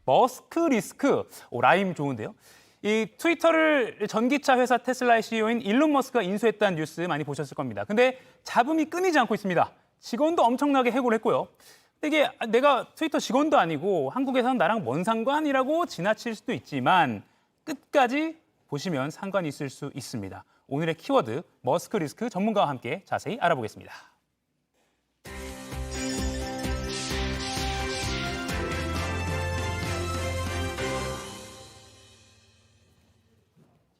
머스크 리스크. 라임 좋은데요. 이 트위터를 전기차 회사 테슬라의 CEO인 일론 머스크가 인수했다는 뉴스 많이 보셨을 겁니다. 근데 잡음이 끊이지 않고 있습니다. 직원도 엄청나게 해고를 했고요. 근데 이게 내가 트위터 직원도 아니고 한국에서는 나랑 뭔 상관이라고 지나칠 수도 있지만 끝까지 보시면 상관이 있을 수 있습니다. 오늘의 키워드 머스크 리스크 전문가와 함께 자세히 알아보겠습니다.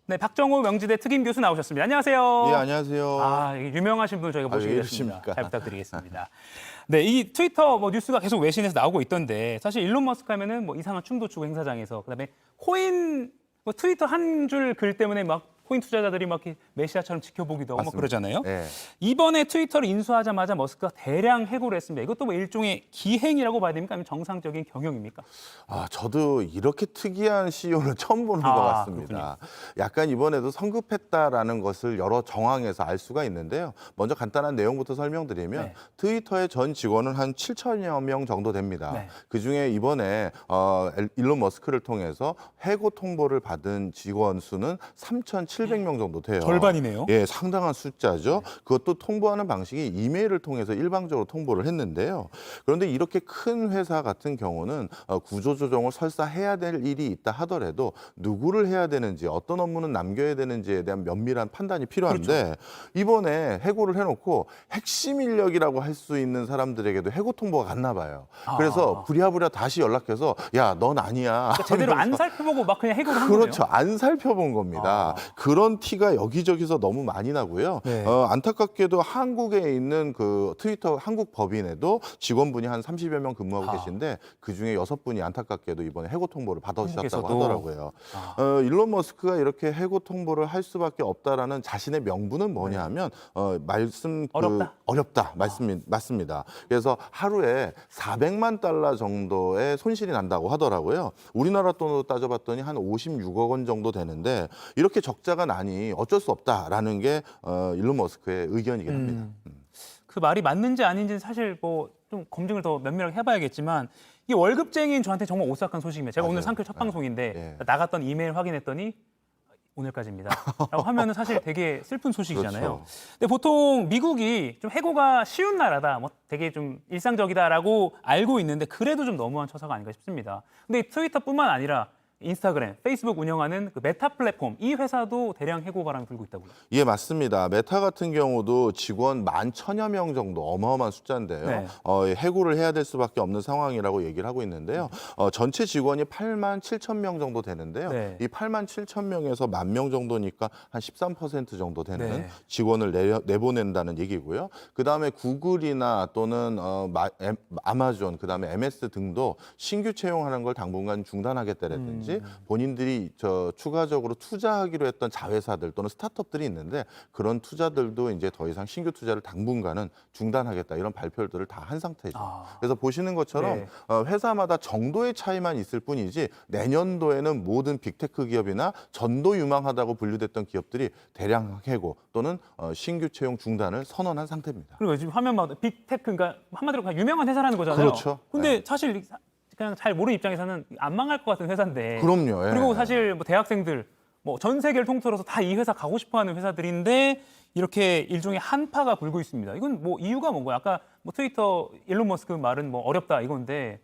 네, 박정호 명지대 특임 교수 나오셨습니다. 안녕하세요. 네, 안녕하세요. 유명하신 분을 저희가 모시게 왜 됐습니다. 이러십니까? 잘 부탁드리겠습니다. 네, 이 트위터 뉴스가 계속 외신에서 나오고 있던데 사실 일론 머스크 하면은 이상한 춤도 추고 행사장에서 그다음에 코인 트위터 한 줄 글 때문에 코인 투자자들이 이렇게 메시아처럼 지켜보기도 하고 맞습니다. 그러잖아요. 네. 이번에 트위터를 인수하자마자 머스크가 대량 해고를 했습니다. 이것도 일종의 기행이라고 봐야 됩니까? 아니면 정상적인 경영입니까? 저도 이렇게 특이한 CEO는 처음 보는 것 같습니다. 약간 이번에도 성급했다라는 것을 여러 정황에서 알 수가 있는데요. 먼저 간단한 내용부터 설명드리면 네. 트위터의 전 직원은 한 7천여 명 정도 됩니다. 네. 그중에 이번에 일론 머스크를 통해서 해고 통보를 받은 직원 수는 3,700명 정도 돼요. 절반이네요. 예, 상당한 숫자죠. 그것도 통보하는 방식이 이메일을 통해서 일방적으로 통보를 했는데요. 그런데 이렇게 큰 회사 같은 경우는 구조조정을 설사 해야 될 일이 있다 하더라도 누구를 해야 되는지 어떤 업무는 남겨야 되는지에 대한 면밀한 판단이 필요한데 그렇죠. 이번에 해고를 해놓고 핵심 인력이라고 할 수 있는 사람들에게도 해고 통보가 갔나 봐요. 그래서 부랴부랴 다시 연락해서 야, 넌 아니야. 그러니까 제대로 안 살펴보고 그냥 해고를 한 그렇죠. 거네요. 안 살펴본 겁니다. 그런 티가 여기저기서 너무 많이 나고요. 네. 안타깝게도 한국에 있는 그 트위터 한국 법인에도 직원분이 한 30여 명 근무하고 계신데 그중에 6분이 안타깝게도 이번에 해고 통보를 받으셨다고 한국에서도? 하더라고요. 일론 머스크가 이렇게 해고 통보를 할 수밖에 없다라는 자신의 명분은 뭐냐 하면 어렵다 맞습니다. 그래서 하루에 400만 달러 정도의 손실이 난다고 하더라고요. 우리나라 돈으로 따져봤더니 한 56억 원 정도 되는데 이렇게 적자가 나니 어쩔 수 없다라는 게 일론 머스크의 의견이긴 합니다. 그 말이 맞는지 아닌지는 사실 좀 검증을 더 면밀하게 해봐야겠지만 이게 월급쟁이인 저한테 정말 오싹한 소식입니다. 제가 오늘 맞아요. 상클 첫 방송인데 예. 나갔던 이메일 확인했더니 오늘까지입니다. 라고 하면은 사실 되게 슬픈 소식이잖아요. 그렇죠. 근데 보통 미국이 좀 해고가 쉬운 나라다, 되게 좀 일상적이다라고 알고 있는데 그래도 좀 너무한 처사가 아닌가 싶습니다. 근데 이 트위터뿐만 아니라 인스타그램, 페이스북 운영하는 그 메타 플랫폼 이 회사도 대량 해고 바람이 불고 있다고요. 예, 맞습니다. 메타 같은 경우도 직원 11,000여 명 정도 어마어마한 숫자인데요. 네. 해고를 해야 될 수밖에 없는 상황이라고 얘기를 하고 있는데요. 전체 직원이 87,000명 정도 되는데요. 네. 이 87,000명에서 10,000명 정도니까 한 13% 정도 되는 네. 직원을 내보낸다는 얘기고요. 그다음에 구글이나 또는 아마존, 그다음에 MS 등도 신규 채용하는 걸 당분간 중단하겠다라든지 본인들이 추가적으로 투자하기로 했던 자회사들 또는 스타트업들이 있는데 그런 투자들도 이제 더 이상 신규 투자를 당분간은 중단하겠다 이런 발표들을 다 한 상태죠. 그래서 보시는 것처럼 네. 회사마다 정도의 차이만 있을 뿐이지 내년도에는 모든 빅테크 기업이나 전도 유망하다고 분류됐던 기업들이 대량 해고 또는 신규 채용 중단을 선언한 상태입니다. 그리고 지금 화면마다 빅테크, 그러니까 한마디로 그냥 유명한 회사라는 거잖아요. 그렇죠. 근데 네. 사실 그냥 잘 모르는 입장에서는 안 망할 것 같은 회사인데. 그럼요. 예. 그리고 사실 대학생들 전 세계를 통틀어서 다 이 회사 가고 싶어하는 회사들인데 이렇게 일종의 한파가 불고 있습니다. 이건 이유가 뭔가요? 아까 트위터 일론 머스크 말은 어렵다 이건데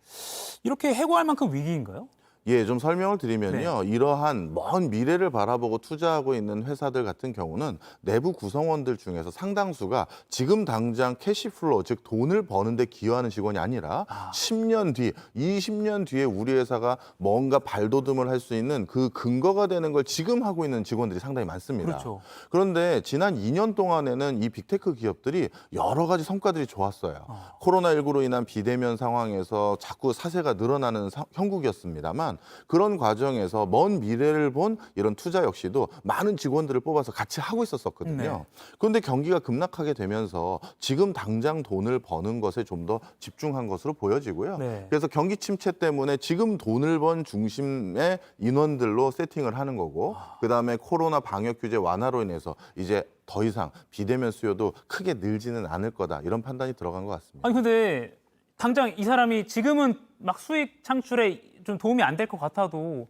이렇게 해고할 만큼 위기인가요? 예, 좀 설명을 드리면요. 이러한 먼 미래를 바라보고 투자하고 있는 회사들 같은 경우는 내부 구성원들 중에서 상당수가 지금 당장 캐시플로우, 즉 돈을 버는데 기여하는 직원이 아니라 10년 뒤, 20년 뒤에 우리 회사가 뭔가 발돋움을 할 수 있는 그 근거가 되는 걸 지금 하고 있는 직원들이 상당히 많습니다. 그렇죠. 그런데 지난 2년 동안에는 이 빅테크 기업들이 여러 가지 성과들이 좋았어요. 코로나19로 인한 비대면 상황에서 자꾸 사세가 늘어나는 형국이었습니다만 그런 과정에서 먼 미래를 본 이런 투자 역시도 많은 직원들을 뽑아서 같이 하고 있었거든요. 네. 그런데 경기가 급락하게 되면서 지금 당장 돈을 버는 것에 좀 더 집중한 것으로 보여지고요. 네. 그래서 경기 침체 때문에 지금 돈을 번 중심의 인원들로 세팅을 하는 거고 그다음에 코로나 방역 규제 완화로 인해서 이제 더 이상 비대면 수요도 크게 늘지는 않을 거다. 이런 판단이 들어간 것 같습니다. 아니 근데 당장 이 사람이 지금은 수익 창출에 좀 도움이 안 될 것 같아도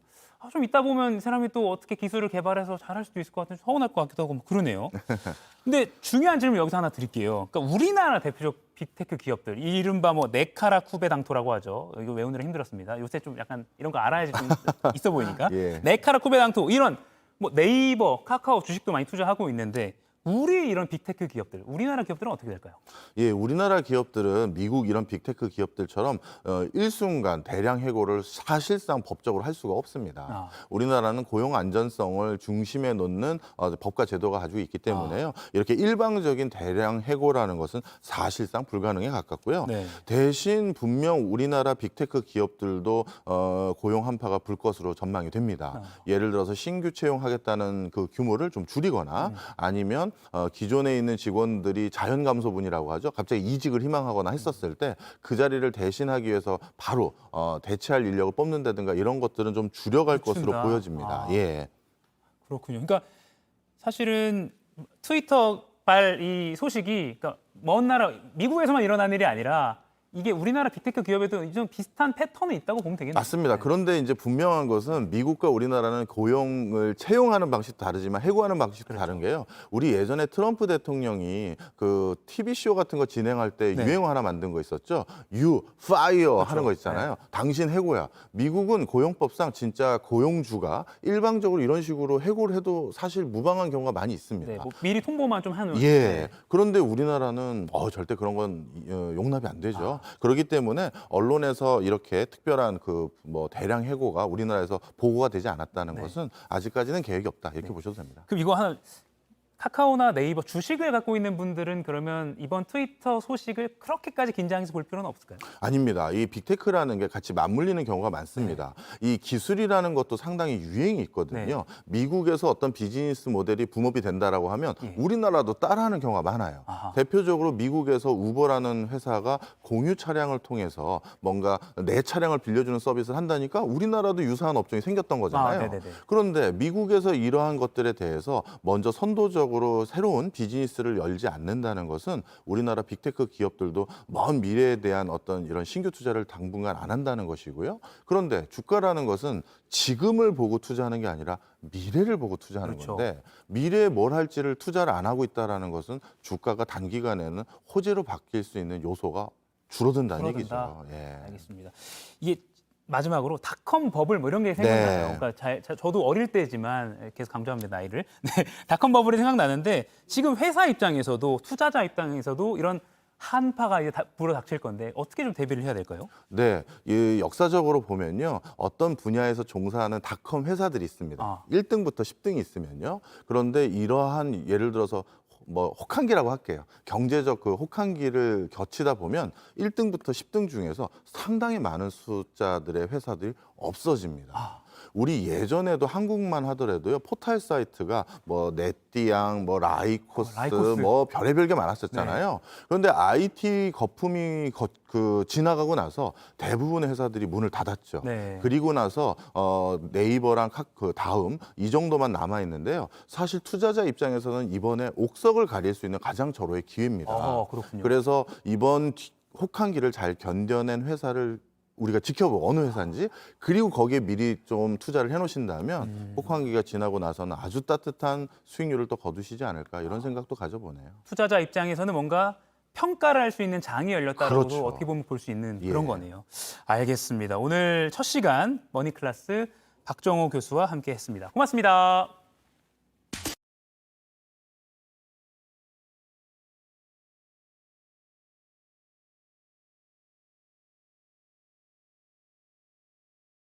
좀 있다 보면 이 사람이 또 어떻게 기술을 개발해서 잘할 수도 있을 것 같은데 서운할 것 같기도 하고 뭐 그러네요. 근데 중요한 질문 여기서 하나 드릴게요. 그러니까 우리나라 대표적 빅테크 기업들, 이른바 뭐 네카라 쿠베당토라고 하죠. 이거 외우느라 힘들었습니다. 요새 좀 약간 이런 거 알아야지 좀 있어 보이니까. 예. 네카라 쿠베당토 이런 뭐 네이버, 카카오 주식도 많이 투자하고 있는데 우리 이런 빅테크 기업들, 우리나라 기업들은 어떻게 될까요? 예, 우리나라 기업들은 미국 이런 빅테크 기업들처럼 일순간 대량 해고를 사실상 법적으로 할 수가 없습니다. 우리나라는 고용 안전성을 중심에 놓는 법과 제도가 가지고 있기 때문에요. 이렇게 일방적인 대량 해고라는 것은 사실상 불가능에 가깝고요. 네. 대신 분명 우리나라 빅테크 기업들도 고용 한파가 불 것으로 전망이 됩니다. 예를 들어서 신규 채용하겠다는 그 규모를 좀 줄이거나 아니면 기존에 있는 직원들이 자연 감소분이라고 하죠. 갑자기 이직을 희망하거나 했었을 때 그 자리를 대신하기 위해서 바로 대체할 인력을 뽑는다든가 이런 것들은 좀 줄여갈 것으로 늦춘다. 보여집니다. 예. 그렇군요. 그러니까 사실은 트위터발 이 소식이 그러니까 먼 나라 미국에서만 일어난 일이 아니라 이게 우리나라 빅테크 기업에도 좀 비슷한 패턴이 있다고 보면 되겠네요. 맞습니다. 그런데 이제 분명한 것은 미국과 우리나라는 고용을 채용하는 방식도 다르지만 해고하는 방식도 다른 게요. 우리 예전에 트럼프 대통령이 그 TV 쇼 같은 거 진행할 때 네. 유행 하나 만든 거 있었죠. You fire 하는 거 있잖아요. 당신 해고야. 미국은 고용법상 진짜 고용주가 일방적으로 이런 식으로 해고를 해도 사실 무방한 경우가 많이 있습니다. 네, 뭐 미리 통보만 좀 하는. 예. 그런데 우리나라는 절대 그런 건 용납이 안 되죠. 그렇기 때문에 언론에서 이렇게 특별한 그 뭐 대량 해고가 우리나라에서 보고가 되지 않았다는 것은 아직까지는 계획이 없다. 이렇게 보셔도 됩니다. 그럼 이거 하나 카카오나 네이버 주식을 갖고 있는 분들은 그러면 이번 트위터 소식을 그렇게까지 긴장해서 볼 필요는 없을까요? 아닙니다. 이 빅테크라는 게 같이 맞물리는 경우가 많습니다. 이 기술이라는 것도 상당히 유행이 있거든요. 미국에서 어떤 비즈니스 모델이 붐업이 된다라고 하면 우리나라도 따라하는 경우가 많아요. 아하. 대표적으로 미국에서 우버라는 회사가 공유 차량을 통해서 뭔가 내 차량을 빌려주는 서비스를 한다니까 우리나라도 유사한 업종이 생겼던 거잖아요. 네네네. 그런데 미국에서 이러한 것들에 대해서 먼저 선도적으로 새로운 비즈니스를 열지 않는다는 것은 우리나라 빅테크 기업들도 먼 미래에 대한 어떤 이런 신규 투자를 당분간 안 한다는 것이고요. 그런데 주가라는 것은 지금을 보고 투자하는 게 아니라 미래를 보고 투자하는 그렇죠. 건데 미래에 뭘 할지를 투자를 안 하고 있다는 것은 주가가 단기간에는 호재로 바뀔 수 있는 요소가 줄어든다는 줄어든다. 얘기죠. 예. 알겠습니다. 이게 마지막으로 닷컴 버블 뭐 이런 게 생각나요. 네. 그러니까 저도 어릴 때지만 계속 강조합니다, 나이를. 네, 닷컴 버블이 생각나는데 지금 회사 입장에서도 투자자 입장에서도 이런 한파가 이제 불어닥칠 건데 어떻게 좀 대비를 해야 될까요? 네, 이 역사적으로 보면요, 어떤 분야에서 종사하는 닷컴 회사들이 있습니다. 1등부터 10등이 있으면요. 그런데 이러한 예를 들어서 뭐 혹한기라고 할게요. 경제적 그 혹한기를 겨치다 보면 1등부터 10등 중에서 상당히 많은 숫자들의 회사들이 없어집니다. 우리 예전에도 한국만 하더라도요, 포털 사이트가 뭐 네띠양, 뭐 라이코스, 라이코스. 뭐 별의별 게 많았었잖아요. 그런데 IT 거품이 지나가고 나서 대부분의 회사들이 문을 닫았죠. 네. 그리고 나서 네이버랑 그 다음 이 정도만 남아 있는데요. 사실 투자자 입장에서는 이번에 옥석을 가릴 수 있는 가장 절호의 기회입니다. 그렇군요. 그래서 이번 혹한기를 잘 견뎌낸 회사를 우리가 지켜보고 어느 회사인지 그리고 거기에 미리 좀 투자를 해놓으신다면 혹한기가 지나고 나서는 아주 따뜻한 수익률을 또 거두시지 않을까 이런 생각도 가져보네요. 투자자 입장에서는 뭔가 평가를 할 수 있는 장이 열렸다라고도 그렇죠. 어떻게 보면 볼 수 있는 예. 그런 거네요. 알겠습니다. 오늘 첫 시간 머니클래스 박정호 교수와 함께했습니다. 고맙습니다.